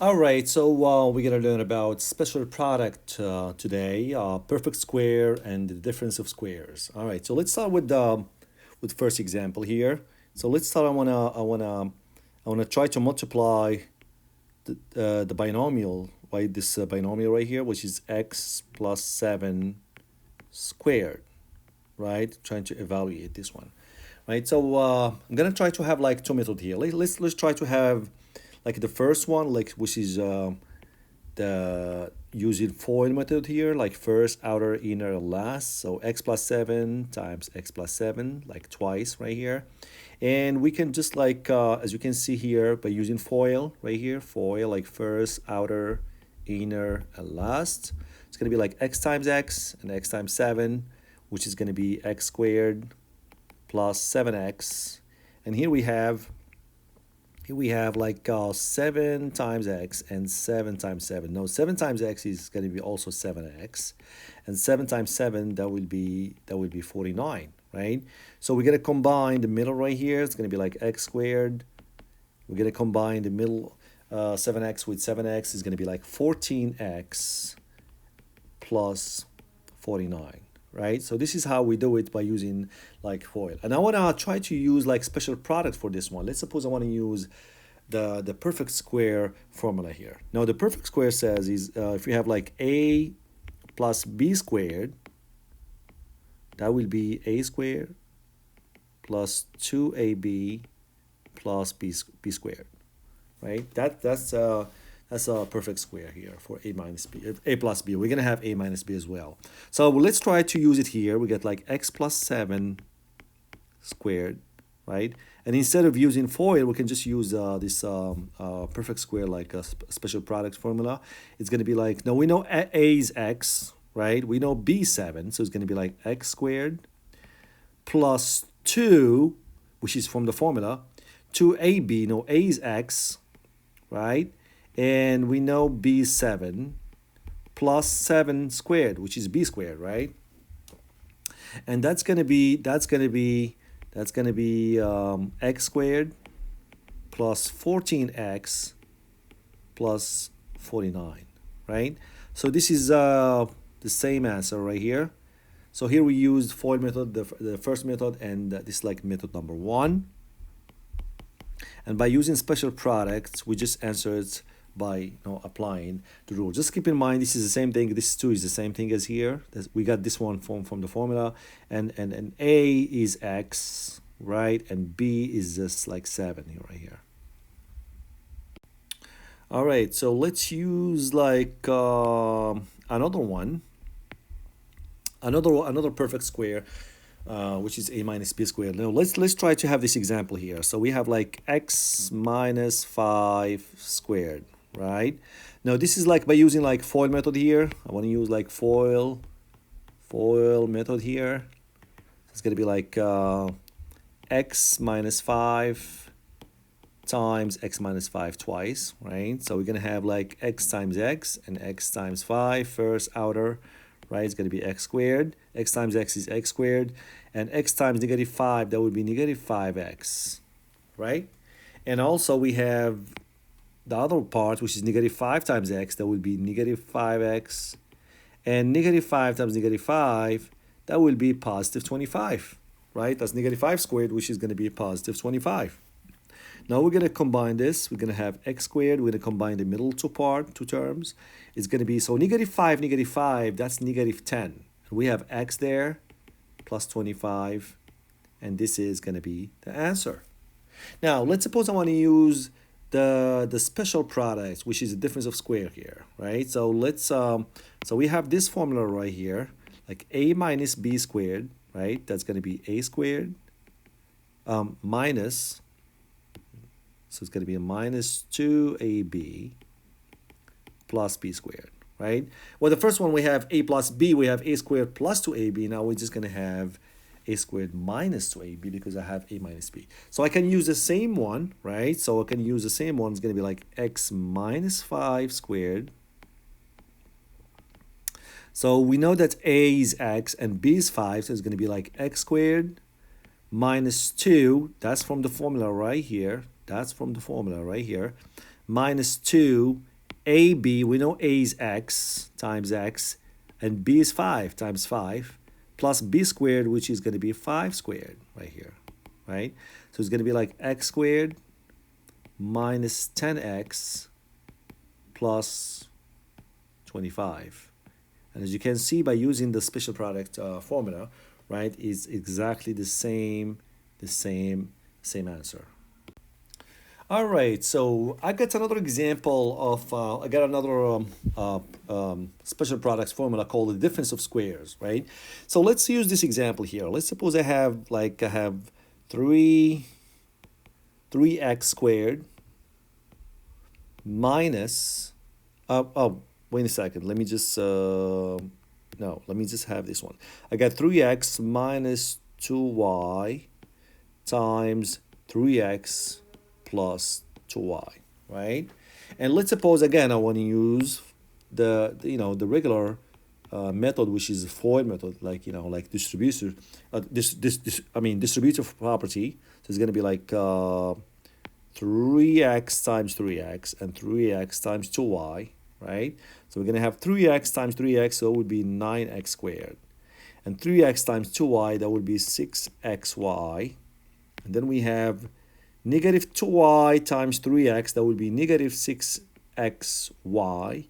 All right, so we're gonna learn about special product today, perfect square and the difference of squares. All right, so let's start with first example here. So let's start. I wanna try to multiply the binomial, right? This binomial right here, which is x plus 7 squared, right? Trying to evaluate this one, right? So I'm gonna try to have like two methods here. Let's try to have like the first one, like which is the using FOIL method here, like first, outer, inner, last. So x plus 7 times x plus 7, like twice right here. And we can just like, as you can see here, by using FOIL right here, FOIL, like first, outer, inner, and last. It's going to be like x times x and x times 7, which is going to be x squared plus 7x. And here we have like 7 times x and 7 times 7. No, 7 times x is going to be also 7x. And 7 times 7, that will be 49, right? So we're going to combine the middle right here. It's going to be like x squared. We're going to combine the middle 7x with 7x is going to be like 14x plus 49, right? So this is how we do it by using like FOIL. And I want to try to use like special product for this one. Let's suppose I want to use the perfect square formula here. Now the perfect square says is if you have like a plus b squared, that will be a squared plus 2ab plus b squared, right? That's a perfect square here for a minus b, a plus b. We're gonna have a minus b as well. So let's try to use it here. We get like x plus 7 squared, right? And instead of using FOIL, we can just use this perfect square like a special product formula. It's gonna be like, now we know a is x, right? We know b is 7, so it's gonna be like x squared plus 2, which is from the formula, 2ab, no, a is x, right? And we know b is 7 plus 7 squared, which is b squared, right? And that's gonna be x squared plus 14x plus 49, right? So this is the same answer right here. So here we used FOIL method, the first method, and this is like method number one. And by using special products, we just answered by applying the rule. Just keep in mind this is the same thing. This too is the same thing as here. We got this one from the formula, and a is x, right, and b is just like 7 here right here. All right, so let's use like another one, another perfect square, which is a minus b squared. Now let's try to have this example here. So we have like x minus 5 squared, right? Now this is like by using like FOIL method here. I want to use like FOIL method here. It's gonna be like x minus 5 times x minus 5 twice, right? So we're gonna have like x times x and x times 5 first outer, right? It's gonna be x squared. X times x is x squared, and x times negative 5, that would be negative 5x, right? And also we have the other part, which is negative 5 times x, that would be negative 5x, and negative 5 times negative 5, that will be positive 25, right? That's negative 5 squared, which is going to be positive 25. Now we're going to combine this. We're going to have x squared. We're going to combine the middle two terms. It's going to be, so negative 5, that's negative 10. We have x there plus 25, and this is going to be the answer. Now, let's suppose I want to use the special product, which is the difference of square here, right? So so we have this formula right here, like a minus b squared, right? That's going to be a squared minus, so it's going to be a minus 2ab plus b squared, right? Well, the first one we have a plus b, we have a squared plus 2ab. Now we're just going to have a squared minus 2ab because I have a minus b. So I can use the same one, right? So I can use the same one. It's going to be like x minus 5 squared. So we know that a is x and b is 5, so it's going to be like x squared minus 2. That's from the formula right here. That's from the formula right here. minus 2ab, we know a is x times x, and b is 5 times 5, plus b squared, which is going to be 5 squared right here, right? So it's going to be like x squared minus 10x plus 25. And as you can see by using the special product formula, right, is exactly the same answer. All right, so I got another example of, I got another special products formula called the difference of squares, right? So let's use this example here. Let's suppose I have 3x squared minus, wait a second, let me just, no, let me just have this one. I got 3x minus 2y times 3x plus 2y, right? And let's suppose again I want to use the regular method, which is FOIL method, like like distributive distributive property. So it's going to be like 3x times 3x and 3x times 2y, right? So we're going to have 3x times 3x, so it would be 9x squared, and 3x times 2y, that would be 6xy, and then we have negative 2y times 3x, that would be negative 6xy,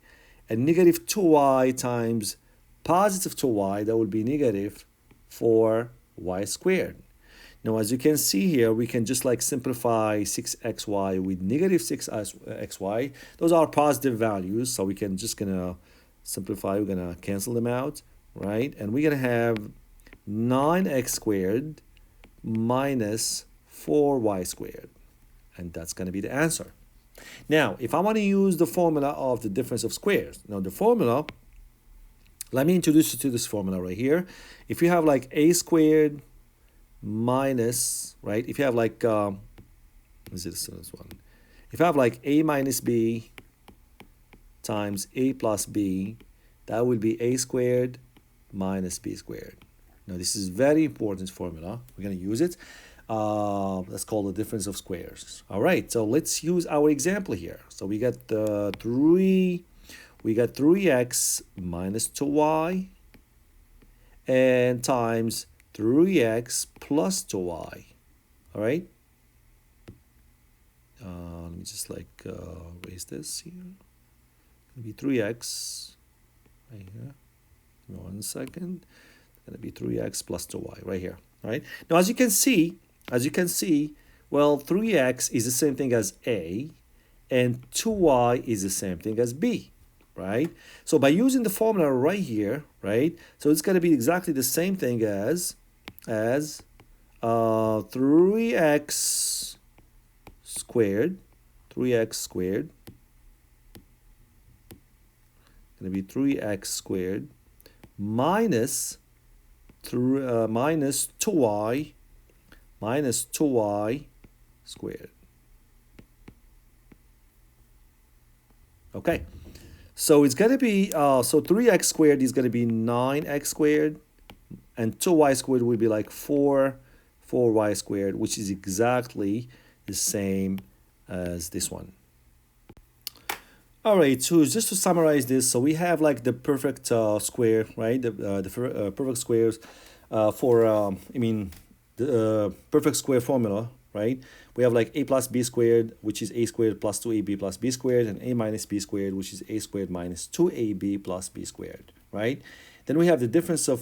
and negative 2y times positive 2y, that would be negative 4y squared. Now, as you can see here, we can just like simplify 6xy with negative 6xy. Those are positive values, so we can just gonna simplify, we're gonna cancel them out, right? And we're gonna have 9x squared minus 4y squared, and that's going to be the answer. Now, if I want to use the formula of the difference of squares, now the formula, let me introduce you to this formula right here. If you have like a squared minus, right, if you have like, is this one? If you have like a minus b times a plus b, that will be a squared minus b squared. Now, this is very important formula. We're going to use it. That's called the difference of squares. All right, so let's use our example here. So we got 3x minus 2y and times 3x plus 2y. All right. Let me just like erase this here. It'll be 3x right here. 1 second. It's gonna be 3x plus 2y right here. All right. Now, as you can see, well, 3x is the same thing as a, and 2y is the same thing as b, right? So by using the formula right here, right, so it's going to be exactly the same thing as 3x squared, going to be 3x squared minus 2y squared. Okay, so it's going to be, so 3x squared is going to be 9x squared, and 2y squared will be like 4y squared, which is exactly the same as this one. All right, so just to summarize this, so we have like the perfect square, right? The perfect squares for, the perfect square formula, right? We have like a plus b squared, which is a squared plus 2ab plus b squared, and a minus b squared, which is a squared minus 2ab plus b squared, right? Then we have the difference of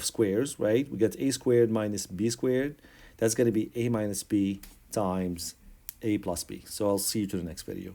squares, right? We got a squared minus b squared. That's going to be a minus b times a plus b. So I'll see you to the next video.